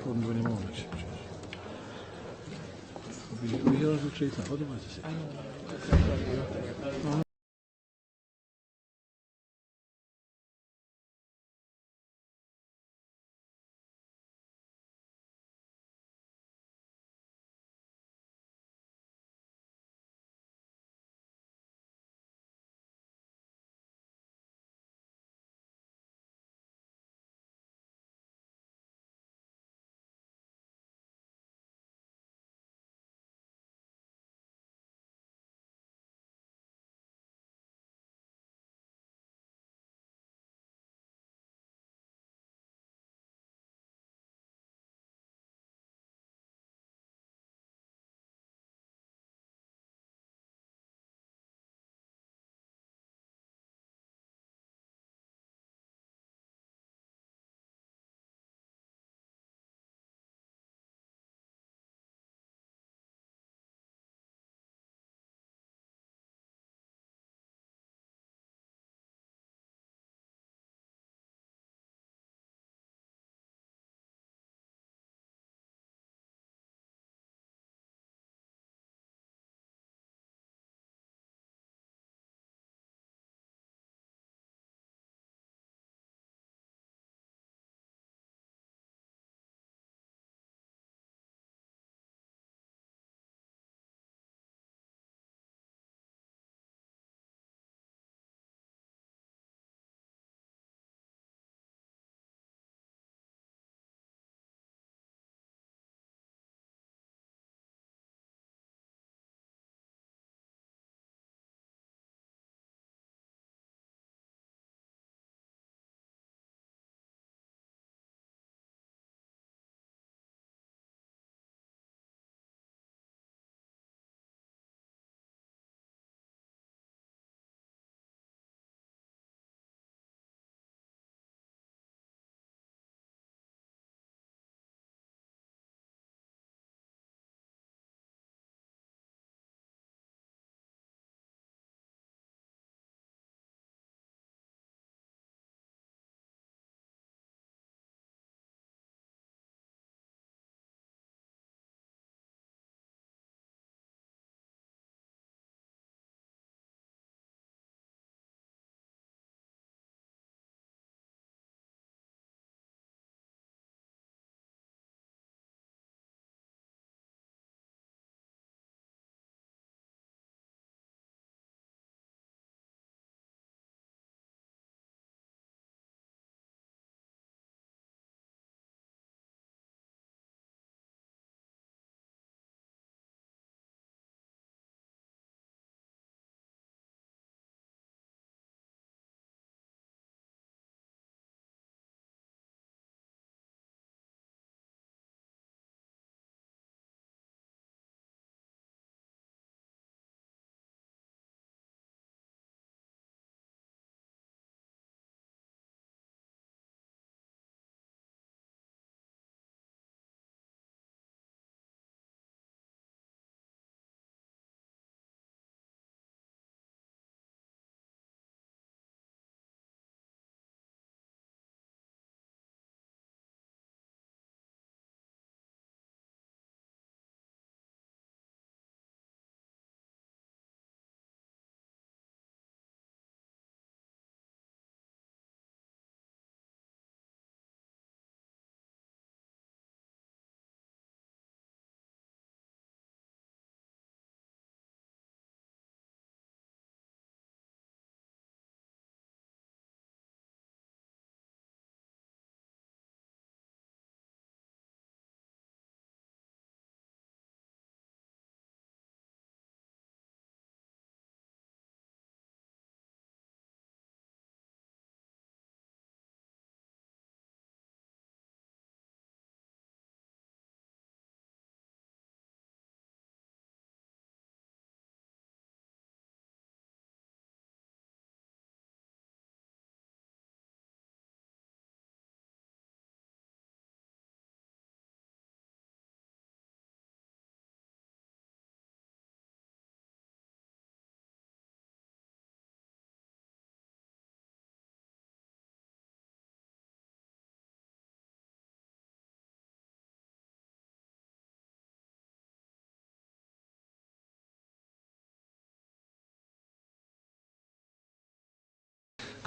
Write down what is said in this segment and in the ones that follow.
fondo anymore. We'll be here until 3 o'clock, otherwise I say.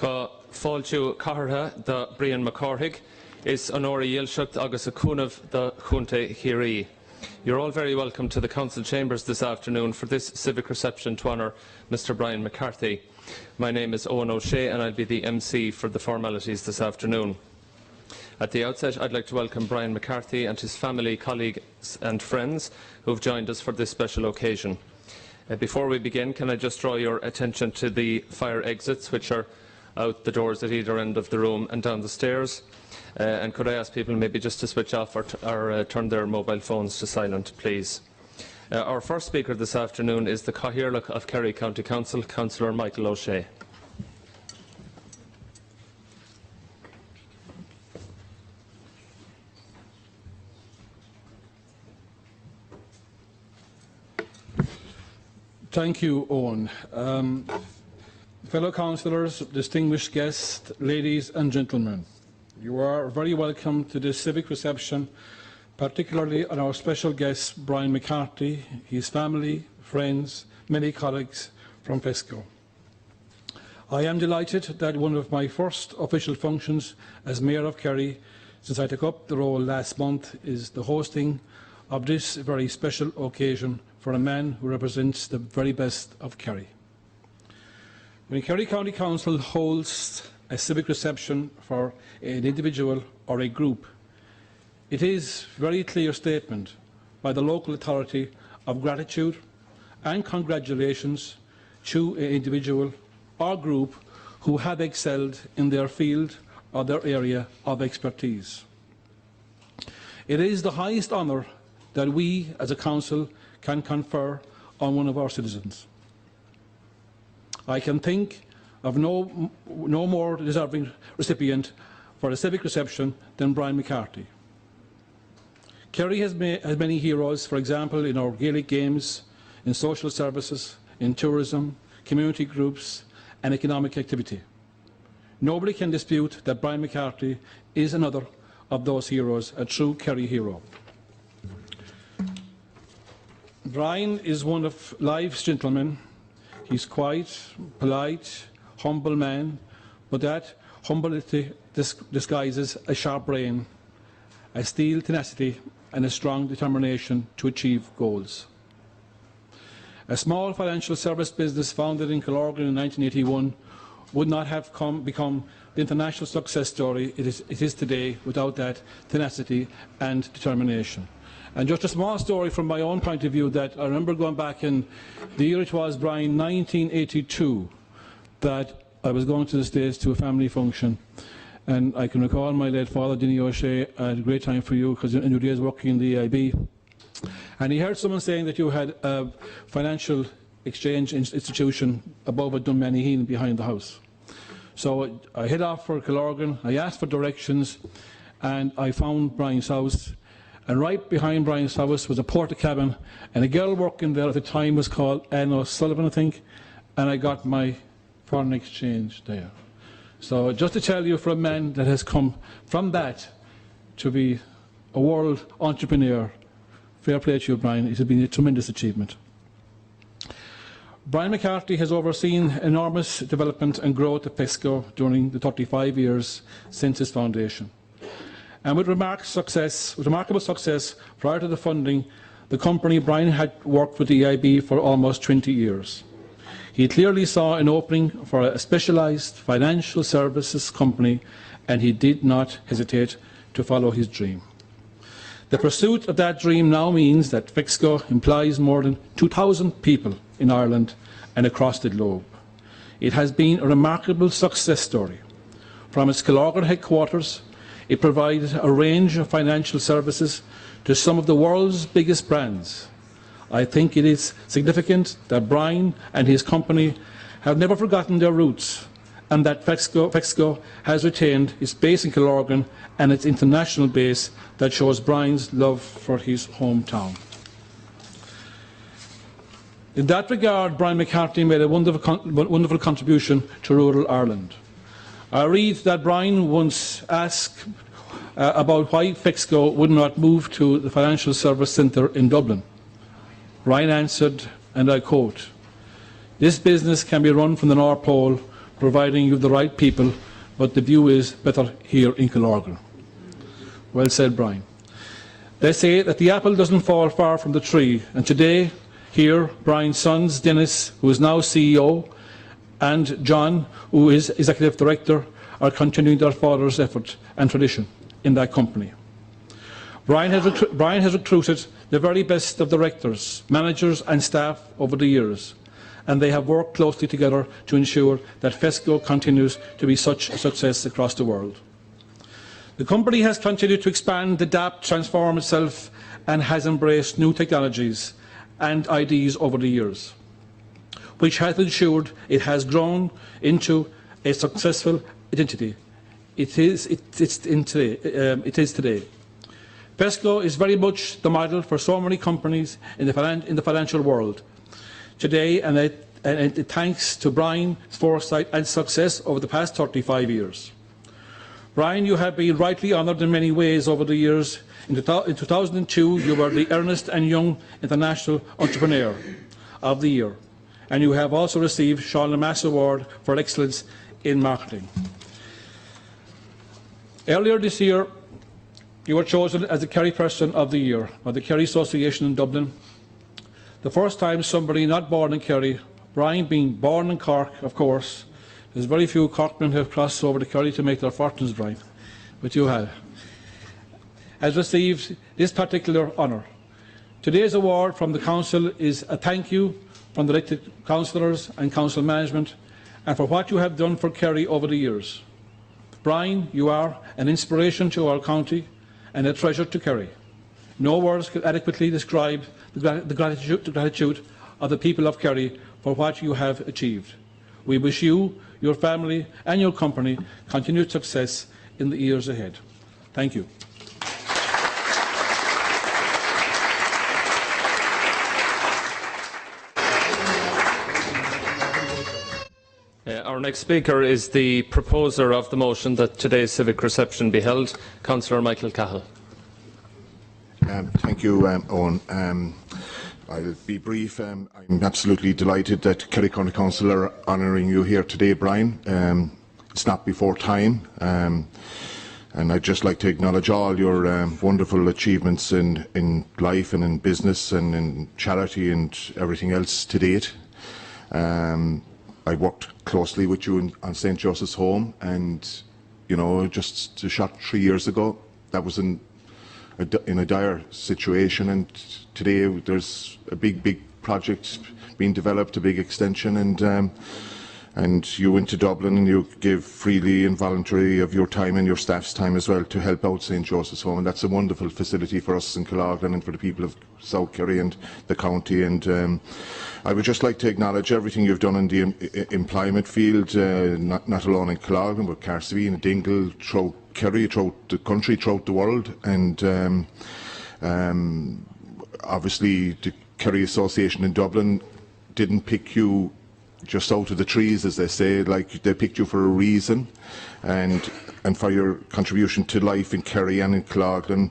Cá fáilte cathartha de Brian McCarthy is Honora Yelshucht agus a cúnamh de Chunta Kerry. You're all very welcome to the Council chambers this afternoon for this civic reception to honour Mr Brian McCarthy. My name is Owen O'Shea and I'll be the MC for the formalities this afternoon. At the outset, I'd like to welcome Brian McCarthy and his family, colleagues and friends who have joined us for this special occasion. Before we begin, can I just draw your attention to the fire exits, which are out the doors at either end of the room and down the stairs. And could I ask people maybe just to switch off or turn their mobile phones to silent, please. Our first speaker this afternoon is the Cathaoirleach of Kerry County Council, Councillor Michael O'Shea. Thank you, Owen. Fellow councillors, distinguished guests, ladies and gentlemen, you are very welcome to this civic reception, particularly on our special guest, Brian McCarthy, his family, friends, many colleagues from FEXCO. I am delighted that one of my first official functions as Mayor of Kerry, since I took up the role last month, is the hosting of this very special occasion for a man who represents the very best of Kerry. When Kerry County Council holds a civic reception for an individual or a group, it is a very clear statement by the local authority of gratitude and congratulations to an individual or group who have excelled in their field or their area of expertise. It is the highest honour that we as a council can confer on one of our citizens. I can think of no more deserving recipient for a civic reception than Brian McCarthy. Kerry has many heroes, for example, in our Gaelic games, in social services, in tourism, community groups and economic activity. Nobody can dispute that Brian McCarthy is another of those heroes, a true Kerry hero. Brian is one of life's gentlemen. He's quiet, polite, humble man, but that humility disguises a sharp brain, a steel tenacity and a strong determination to achieve goals. A small financial service business founded in Killorglin in 1981 would not have become the international success story it is today without that tenacity and determination. And just a small story from my own point of view, that I remember going back in the year it was, Brian, 1982, that I was going to the States to a family function. And I can recall my late father, Denny O'Shea, had a great time for you because in your days working in the EIB. And he heard someone saying that you had a financial exchange institution above at Dunmaniheen behind the house. So I head off for Killorglin, I asked for directions, and I found Brian's house. And right behind Brian's house was a porta-cabin, and a girl working there at the time was called Anne O'Sullivan, I think, and I got my foreign exchange there. So just to tell you, for a man that has come from that to be a world entrepreneur, fair play to you, Brian, it has been a tremendous achievement. Brian McCarthy has overseen enormous development and growth at FEXCO during the 35 years since its foundation. And with remarkable success prior to the funding, the company Brian had worked with the EIB for almost 20 years. He clearly saw an opening for a specialised financial services company, and he did not hesitate to follow his dream. The pursuit of that dream now means that FEXCO employs more than 2,000 people in Ireland and across the globe. It has been a remarkable success story. From its Killorglin headquarters, it provides a range of financial services to some of the world's biggest brands. I think it is significant that Brian and his company have never forgotten their roots, and that FEXCO has retained its base in Killorglin and its international base that shows Brian's love for his hometown. In that regard, Brian McCarthy made a wonderful contribution to rural Ireland. I read that Brian once asked about why FEXCO would not move to the Financial Service Centre in Dublin. Brian answered, and I quote, "This business can be run from the North Pole, providing you the right people, but the view is better here in Killorglin. Well said, Brian. They say that the apple doesn't fall far from the tree, and today, here, Brian's sons, Dennis, who is now CEO, and John, who is Executive Director, are continuing their father's effort and tradition in that company. Brian has recruited the very best of directors, managers and staff over the years, and they have worked closely together to ensure that FEXCO continues to be such a success across the world. The company has continued to expand, adapt, transform itself, and has embraced new technologies and ideas over the years, which has ensured it has grown into a successful identity it is today. FEXCO is very much the model for so many companies in the financial world today, and thanks to Brian's foresight and success over the past 35 years. Brian, you have been rightly honoured in many ways over the years. In 2002, you were the Ernst & Young International Entrepreneur of the Year, and you have also received Sean Lemass Award for Excellence in Marketing. Earlier this year, you were chosen as the Kerry Person of the Year by the Kerry Association in Dublin. The first time somebody not born in Kerry, Brian being born in Cork, of course. There's very few Corkmen who have crossed over to Kerry to make their fortunes, Brian, but you have, has received this particular honour. Today's award from the Council is a thank you from the elected councillors and council management, and for what you have done for Kerry over the years. Brian, you are an inspiration to our county and a treasure to Kerry. No words can adequately describe the gratitude of the people of Kerry for what you have achieved. We wish you, your family and your company continued success in the years ahead. Thank you. Our next speaker is the proposer of the motion that today's civic reception be held, Councillor Michael Cahill. Thank you, Owen. I'll be brief. I'm absolutely delighted that Kerry County Council are honouring you here today, Brian. It's not before time, and I'd just like to acknowledge all your wonderful achievements in life and in business and in charity and everything else to date. I worked closely with you on St. Joseph's Home, and you know, just a short 3 years ago, that was in a dire situation, and today there's a big project being developed, a big extension, and you went to Dublin and you gave freely and voluntarily of your time and your staff's time as well to help out St. Joseph's Home, and that's a wonderful facility for us in Killorglin and for the people of South Kerry and the county. And I would just like to acknowledge everything you've done in the employment field, not alone in Killorglin, but Carsveen and Dingle, throughout Kerry, throughout the country, throughout the world, and obviously the Kerry Association in Dublin didn't pick you just out of the trees, as they say. Like, they picked you for a reason, and for your contribution to life in Kerry and in Killorglin.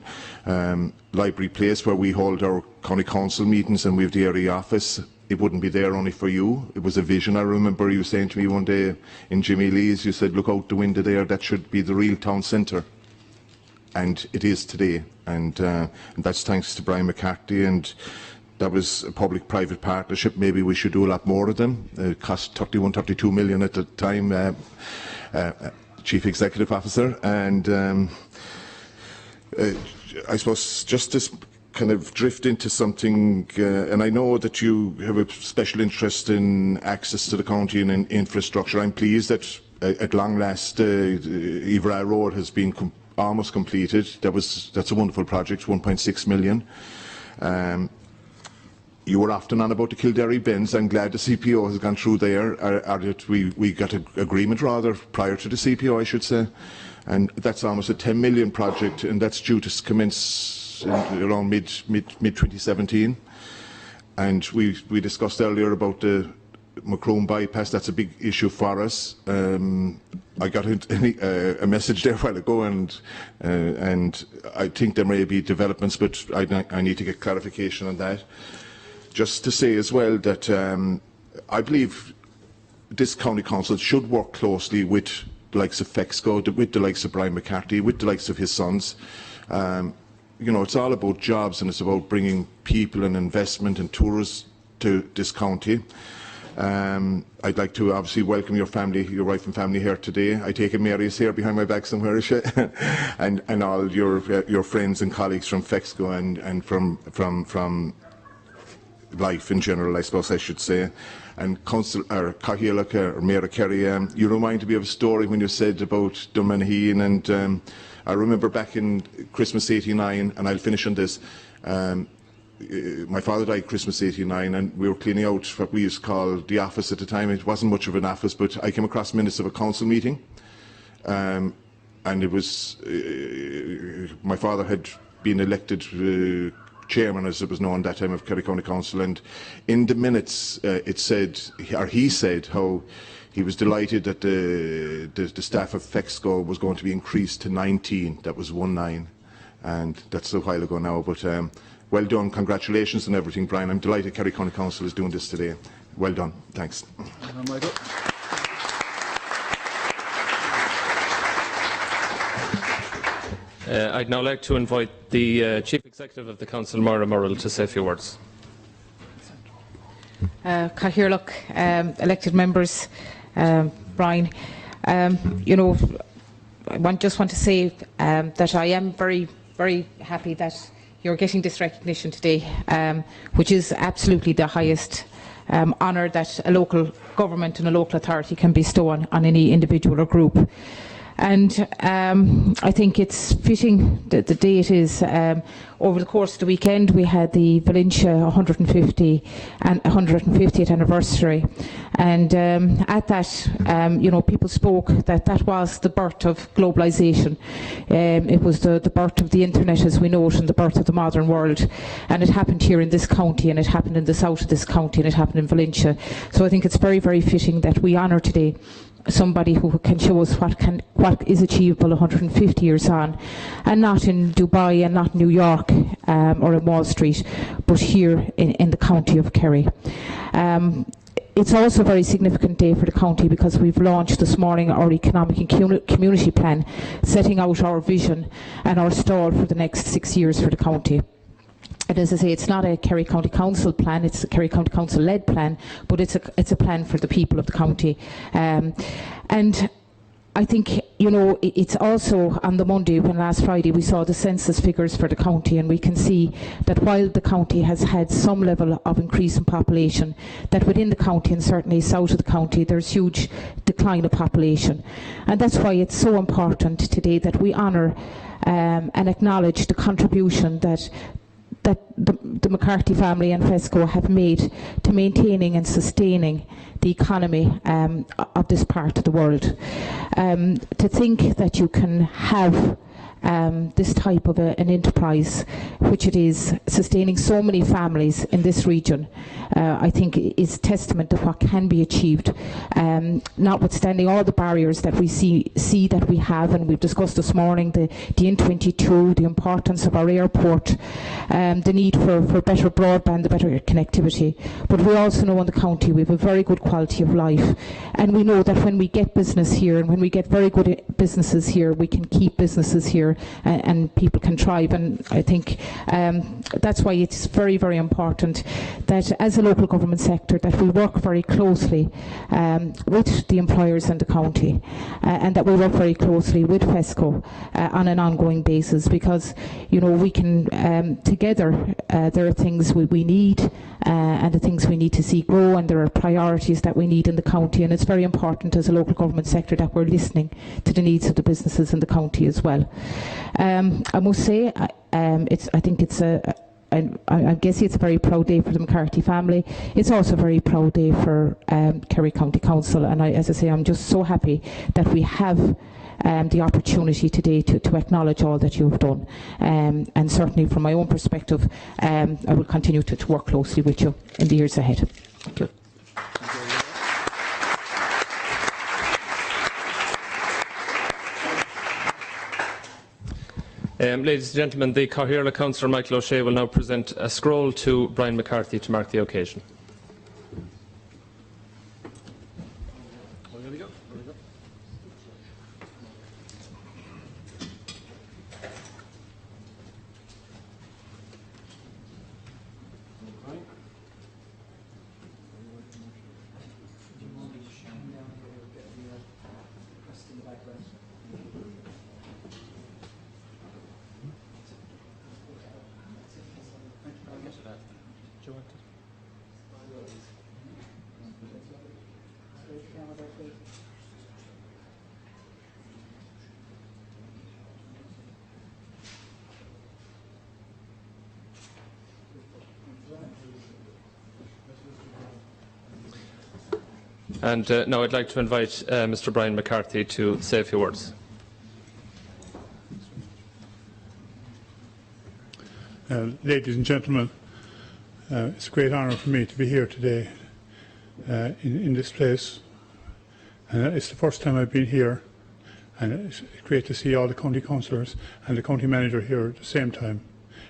Library Place, where we hold our county council meetings, and we have the area office. It wouldn't be there only for you. It was a vision. I remember you saying to me one day in Jimmy Lee's, you said, look out the window there, that should be the real town centre. And it is today. And that's thanks to Brian McCarthy, and that was a public-private partnership. Maybe we should do a lot more of them. It cost 32 million at the time, Chief Executive Officer. And I suppose just to kind of drift into something, and I know that you have a special interest in access to the county and in infrastructure. I'm pleased that at long last Ivra Road has been almost completed. That's a wonderful project, 1.6 million. You were often on about the Kildare Bends. I'm glad the CPO has gone through there, or that we got an agreement rather prior to the CPO, I should say. And that's almost a 10 million project, and that's due to commence around mid 2017. And we discussed earlier about the Macroom bypass. That's a big issue for us. I got a message there a while ago, and I think there may be developments, but I need to get clarification on that. Just to say as well that I believe this county council should work closely with the likes of FEXCO, with the likes of Brian McCarthy, with the likes of his sons. You know, it's all about jobs, and it's about bringing people and investment and tourists to this county. I'd like to obviously welcome your family, your wife and family here today. I take it Mary is here behind my back somewhere, is she? and all your friends and colleagues from FEXCO and from life in general, I suppose I should say. And Councillor Cathaoirleach or Mayor Kerry, you reminded me of a story when you said about Dunmanheen, and I remember back in Christmas '89, and I'll finish on this. My father died Christmas '89, and we were cleaning out what we used to call the office at the time. It wasn't much of an office, but I came across minutes of a council meeting, and it was my father had been elected chairman, as it was known at that time, of Kerry County Council, and in the minutes it said, or he said, how he was delighted that the staff of FEXCO was going to be increased to 19. That was 19, and that's a while ago now. But well done, congratulations on everything, Brian. I'm delighted Kerry County Council is doing this today. Well done, thanks. I'd now like to invite the Chief Executive of the Council, Maura Murrell, to say a few words. Cathaoirleach, elected members, Brian, you know, I just want to say that I am very, very happy that you're getting this recognition today, which is absolutely the highest honour that a local government and a local authority can bestow on any individual or group. And I think it's fitting that the date is over the course of the weekend we had the Valencia 150th anniversary, and at that you know, people spoke that was the birth of globalisation. It was the birth of the internet as we know it, and the birth of the modern world, and it happened here in this county, and it happened in the south of this county, and it happened in Valencia. So I think it's very, very fitting that we honour today somebody who can show us what is achievable 150 years on, and not in Dubai and not in New York or in Wall Street, but here in the county of Kerry. It's also a very significant day for the county because we've launched this morning our economic and community plan, setting out our vision and our stall for the next 6 years for the county. And as I say, it's not a Kerry County Council plan, it's a Kerry County Council led plan, but it's a plan for the people of the county. And I think, you know, it's also on the Monday, when last Friday we saw the census figures for the county, and we can see that while the county has had some level of increase in population, that within the county, and certainly south of the county, there's huge decline of population. And that's why it's so important today that we honour and acknowledge the contribution that the McCarthy family and FEXCO have made to maintaining and sustaining the economy of this part of the world. To think that you can have this type of an enterprise, which it is, sustaining so many families in this region, I think is testament to what can be achieved, notwithstanding all the barriers that we see that we have, and we've discussed this morning the N22, the importance of our airport, the need for better broadband, the better connectivity. But we also know in the county we have a very good quality of life, and we know that when we get business here, and when we get very good businesses here, we can keep businesses here, and people can thrive. And I think that's why it's very, very important that as a local government sector that we work very closely with the employers in the county, and that we work very closely with FEXCO on an ongoing basis, because, you know, we can together, there are things we need and the things we need to see grow, and there are priorities that we need in the county, and it's very important as a local government sector that we're listening to the needs of the businesses in the county as well. I must say, I think it's I guess it's a very proud day for the McCarthy family. It's also a very proud day for Kerry County Council, and as I say, I'm just so happy that we have the opportunity today to acknowledge all that you've done. And certainly from my own perspective, I will continue to work closely with you in the years ahead. Thank you. Ladies and gentlemen, the Cathaoirleach Councillor Michael O'Shea will now present a scroll to Brian McCarthy to mark the occasion. And now I'd like to invite Mr. Brian McCarthy to say a few words. Ladies and gentlemen, it's a great honour for me to be here today in this place. It's the first time I've been here, and it's great to see all the county councillors and the county manager here at the same time.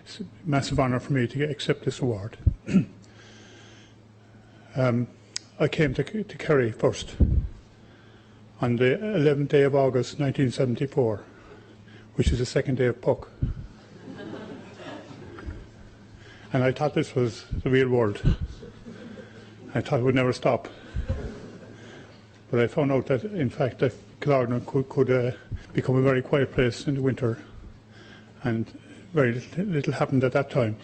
It's a massive honour for me to accept this award. I came to Kerry first on the 11th day of August 1974, which is the second day of Puck. And I thought this was the real world. I thought it would never stop. But I found out that, in fact, that Killarney could become a very quiet place in the winter. And very little happened at that time,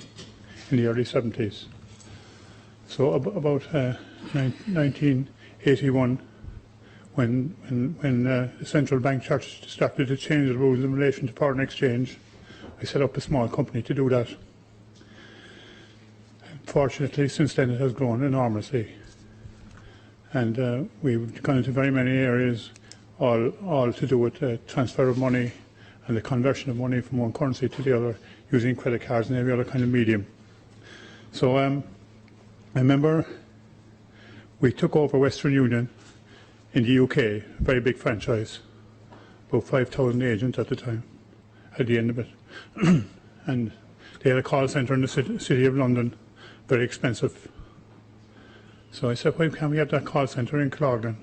in the early 70s. So about 1981, when the central bank started to change the rules in relation to foreign exchange, I set up a small company to do that. Fortunately, since then it has grown enormously, and we've gone into very many areas, all to do with transfer of money and the conversion of money from one currency to the other, using credit cards and every other kind of medium. So I remember we took over Western Union in the UK, a very big franchise, about 5,000 agents at the time, at the end of it, and they had a call centre in the city of London. Very expensive. So I said, why can't we have that call centre in Killarney?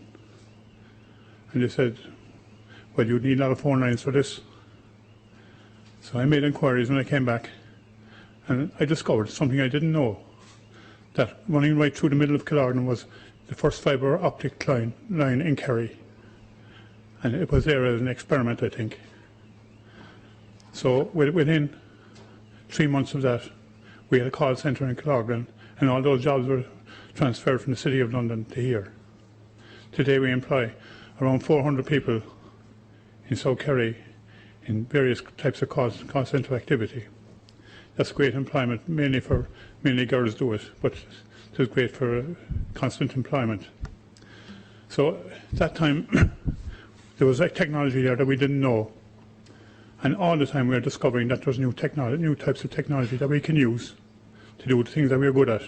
And they said, well, you'd need a lot of phone lines for this. So I made inquiries when I came back, and I discovered something I didn't know, that running right through the middle of Killarney was the first fibre optic line in Kerry. And it was there as an experiment, I think. So within 3 months of that, we had a call centre in Killarney, and all those jobs were transferred from the City of London to here. Today we employ around 400 people in South Kerry in various types of call centre activity. That's great employment, mainly girls do it, but it's great for constant employment. So at that time there was a technology there that we didn't know. And all the time we are discovering that there's new types of technology that we can use to do the things that we're good at.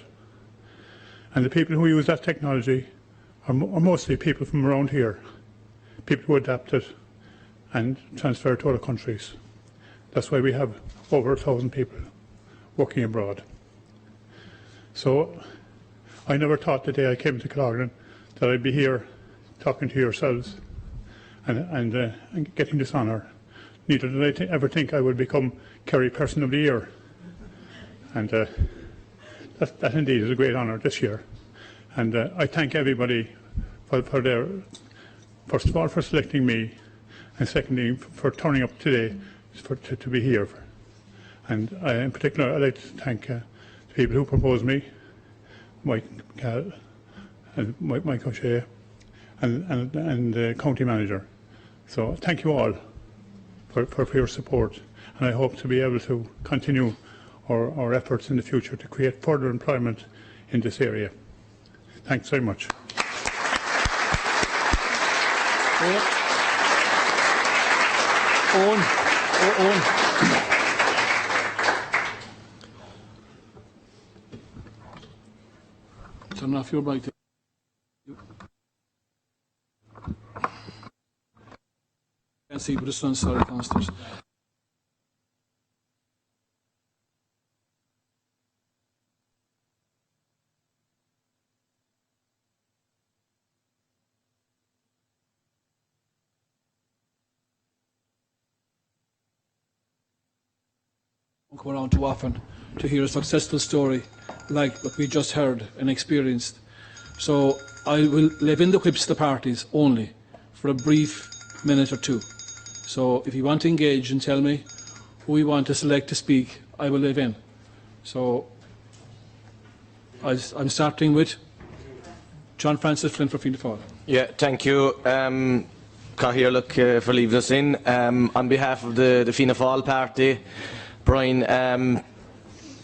And the people who use that technology are mostly people from around here, people who adapt it and transfer it to other countries. That's why we have over 1,000 people working abroad. So I never thought the day I came to Killarney that I'd be here talking to yourselves and getting this honour. Neither did I ever think I would become Kerry Person of the Year. And that indeed is a great honour this year. And I thank everybody for their, first of all, for selecting me, and secondly, for turning up today to be here. And in particular, I'd like to thank the people who proposed me, Mike O'Shea, and the county manager. So thank you all for your support, and I hope to be able to continue our efforts in the future to create further employment in this area. Thanks very much. Owen. Turn off your mic. Can't see, but it's on. Sorry, Councillors. Don't come around too often to hear a successful story like what we just heard and experienced. So I will live in the whips of the parties only for a brief minute or two. So if you want to engage and tell me who we want to select to speak, I will live in. So I'm starting with John Francis Flynn for Fianna Fáil. Yeah, thank you, Cathaoirleach, for leaving us in. On behalf of the Fianna Fáil party, Brian,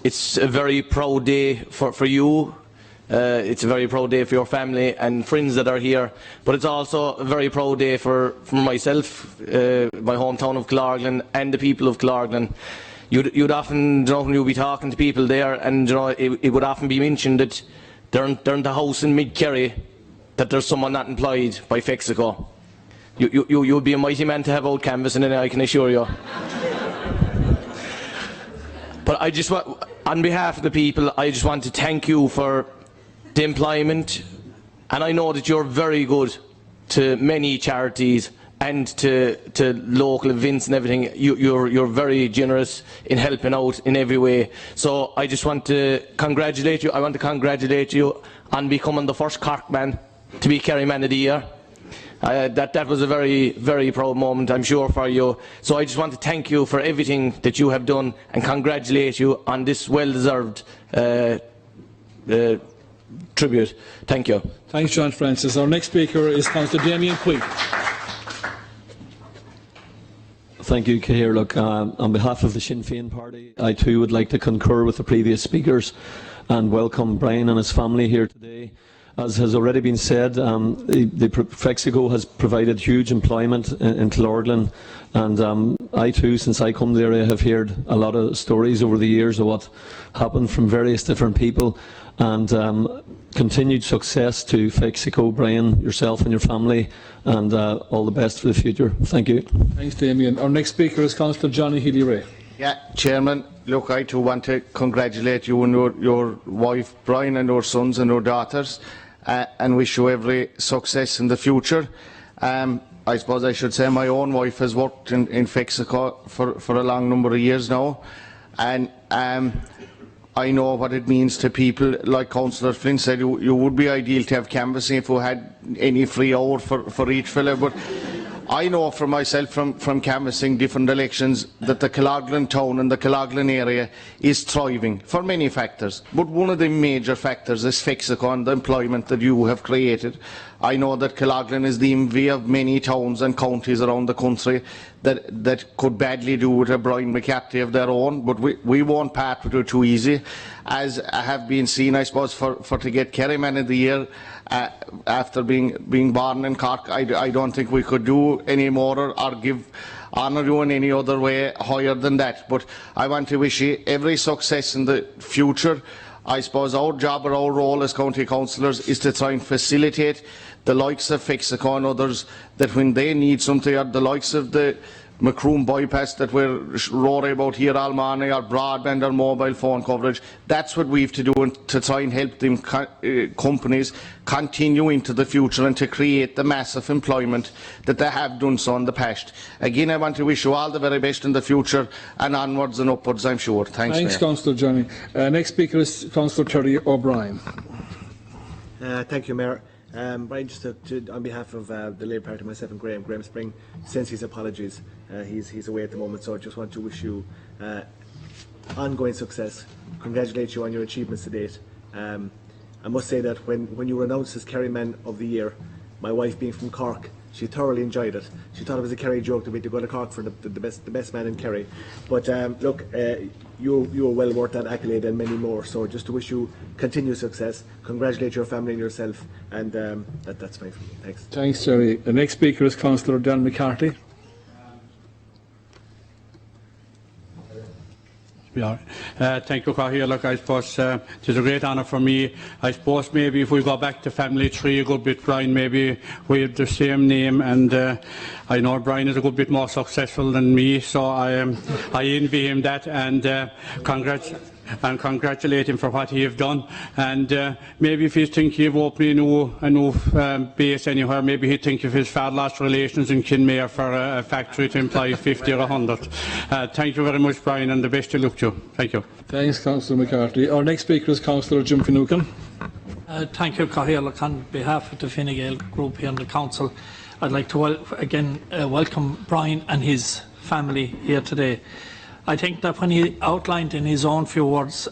it's a very proud day for you It's a very proud day for your family and friends that are here, but it's also a very proud day for myself, my hometown of Cloglan, and the people of Cloglan. You'd often, when you'd be talking to people there, and it would often be mentioned that they're in the house in mid-Kerry, that there's someone not employed by FEXCO. You'd be a mighty man to have out canvassing, and I can assure you. But I just want, on behalf of the people, I just want to thank you for the employment, and I know that you're very good to many charities and to local events and everything. You're very generous in helping out in every way. So I just want to congratulate you. I want to congratulate you on becoming the first Cork man to be Kerry Man of the Year. That was a very, very proud moment, I'm sure, for you. So I just want to thank you for everything that you have done and congratulate you on this well-deserved tribute. Thank you. Thanks, John Francis. Our next speaker is Councillor Damien Quigg. Thank you, Cahir. Look, on behalf of the Sinn Féin party, I too would like to concur with the previous speakers and welcome Brian and his family here today. As has already been said, the FEXCO has provided huge employment in Cloglan, and I too, since I come to the area, have heard a lot of stories over the years of what happened from various different people, and continued success to FEXCO, Brian, yourself and your family, and all the best for the future. Thank you. Thanks, Damien. Our next speaker is Councillor Johnny Healy-Rae. Yeah, Chairman, look, I too want to congratulate you and your wife, Brian, and your sons and your daughters, and wish you every success in the future. I suppose I should say my own wife has worked in FEXCO for a long number of years now, and I know what it means to people. Like Councillor Flynn said, you would be ideal to have canvassing if we had any free hour for each fella, but I know for myself from canvassing different elections that the Cloglan town and the Cloglan area is thriving for many factors. But one of the major factors is FEXCO and the employment that you have created. I know that Cloglan is the envy of many towns and counties around the country that could badly do with a Brian McCarthy of their own, but we won't part with it too easy. As I have been seen, I suppose, for to get Kerry Man of the Year after being born in Cork, I don't think we could do any more or give honour you in any other way higher than that. But I want to wish you every success in the future. I suppose our job or our role as county councillors is to try and facilitate the likes of FEXCO and others, that when they need something, or the likes of the Macroom bypass that we're roaring about here all morning, or broadband or mobile phone coverage, that's what we have to do to try and help them companies continue into the future and to create the massive employment that they have done so in the past. Again, I want to wish you all the very best in the future and onwards and upwards, I'm sure. Thanks, Councillor Johnny. Next speaker is Councillor Terry O'Brien. Thank you, Mayor. Brian, just on behalf of the Labour Party, myself and Graham Spring, sends his apologies. He's away at the moment, so I just want to wish you ongoing success, congratulate you on your achievements to date. I must say that when you were announced as Kerry Man of the Year, my wife being from Cork, she thoroughly enjoyed it. She thought it was a Kerry joke to go to Cork for the best man in Kerry. But look, you're well worth that accolade and many more. So just to wish you continued success, congratulate your family and yourself, and that's fine for me. Thanks. Thanks, Terry. The next speaker is Councillor Dan McCarthy. Thank you, Cahir. Look, I suppose it is a great honour for me. I suppose maybe if we go back to family tree a good bit, Brian, maybe we have the same name, and I know Brian is a good bit more successful than me, so I envy him that, and congratulate him for what he have done. And maybe if he think he've opened a new base anywhere, maybe he'd think of his far lost relations in Kinmare for a factory to employ 50 or 100. Thank you very much, Brian, and the best of luck to you. Thank you. Thanks, Councillor McCarthy. Our next speaker is Councillor Jim Finucane. Thank you, Cahir. On behalf of the Fine Gael group here in the council, I'd like to again welcome Brian and his family here today. I think that when he outlined in his own few words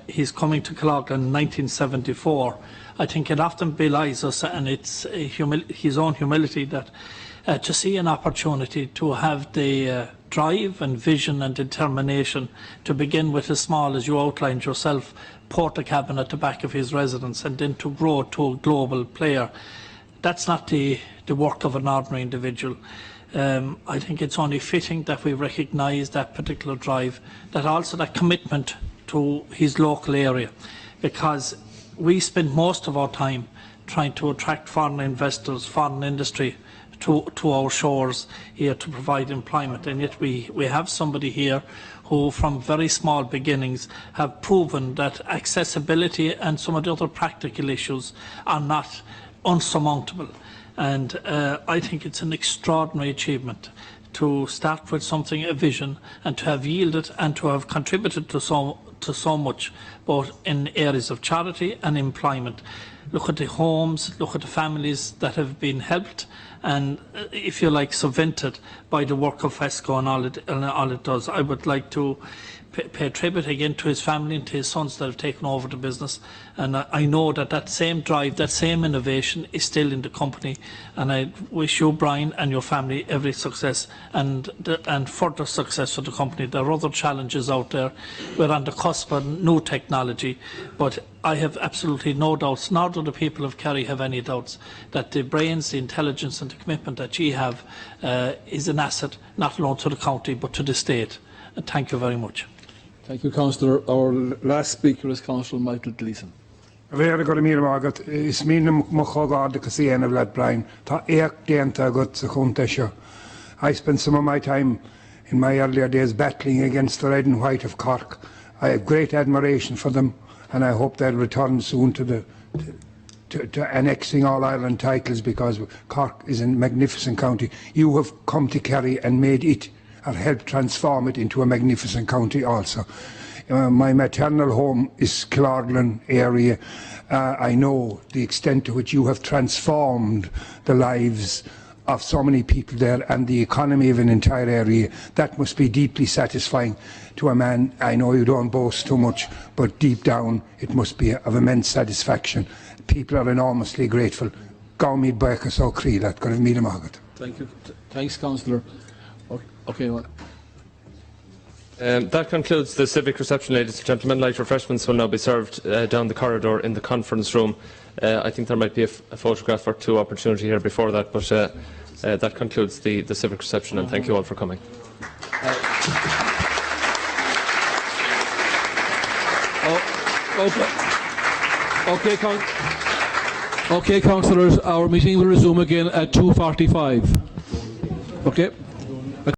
he's coming to Cloglan in 1974, I think it often belies us, and it's his own humility, that to see an opportunity to have the drive and vision and determination to begin with as small as you outlined yourself, Portakabin at the back of his residence, and then to grow to a global player. That's not the work of an ordinary individual. I think it's only fitting that we recognise that particular drive, that also that commitment to his local area, because we spend most of our time trying to attract foreign investors, foreign industry to our shores here to provide employment, and yet we have somebody here who from very small beginnings have proven that accessibility and some of the other practical issues are not unsurmountable. And I think it's an extraordinary achievement to start with something, a vision, and to have yielded and to have contributed to so much, both in areas of charity and employment. Look at the homes, look at the families that have been helped and, if you like, subvented by the work of FEXCO and all it does. I would like to pay tribute again to his family and to his sons that have taken over the business, and I know that same drive, that same innovation is still in the company, and I wish you, Brian, and your family every success and further success for the company. There are other challenges out there. We're on the cusp of new technology, but I have absolutely no doubts, nor do the people of Kerry have any doubts, that the brains, the intelligence and the commitment that you have is an asset not alone to the county but to the state. And thank you very much. Thank you, Councillor. Our last speaker is Councillor Michael Gleeson. Very good meal, Margaret. It's me and Mochogard, the Cassian of Lad Brian. Ta Eak Denta got the Huntesha. I spent some of my time in my earlier days battling against the red and white of Cork. I have great admiration for them, and I hope they'll return soon to annexing all Ireland titles, because Cork is a magnificent county. You have come to Kerry and made it, or helped transform it into a magnificent county also. My maternal home is Killarglen area. I know the extent to which you have transformed the lives of so many people there and the economy of an entire area. That must be deeply satisfying to a man. I know you don't boast too much, but deep down it must be of immense satisfaction. People are enormously grateful. Thank you. Thanks, Councillor. Okay, well. That concludes the civic reception, ladies and gentlemen. Light refreshments will now be served down the corridor in the conference room. I think there might be a photograph or two opportunity here before that, but that concludes the civic reception, and thank you all for coming. Okay, councillors, our meeting will resume again at 2:45. Okay.